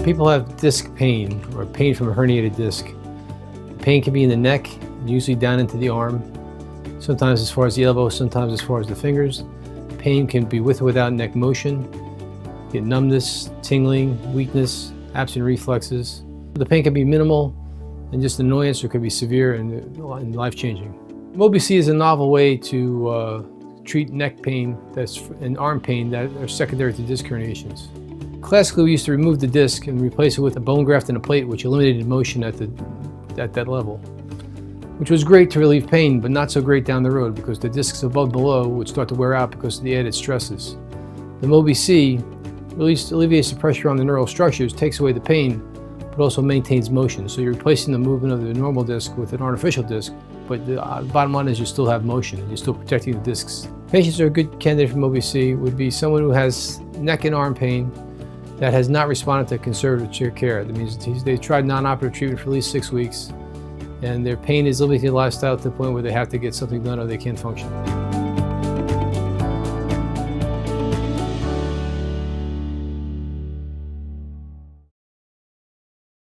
People have disc pain or pain from a herniated disc. Pain can be in the neck, usually down into the arm, sometimes as far as the elbow, sometimes as far as the fingers. Pain can be with or without neck motion. Get numbness, tingling, weakness, absent reflexes. The pain can be minimal and just annoyance, or it could be severe and life-changing. MobiC is a novel way to treat neck pain and arm pain that are secondary to disc herniations. Classically, we used to remove the disc and replace it with a bone graft and a plate, which eliminated motion at that level, which was great to relieve pain, but not so great down the road because the discs above and below would start to wear out because of the added stresses. The MobiC alleviates the pressure on the neural structures, takes away the pain, but also maintains motion. So you're replacing the movement of the normal disc with an artificial disc, but the bottom line is you still have motion and you're still protecting the discs. Patients who are a good candidate for MobiC would be someone who has neck and arm pain that has not responded to conservative care. That means they've tried non-operative treatment for at least 6 weeks, and their pain is limiting their lifestyle to the point where they have to get something done or they can't function.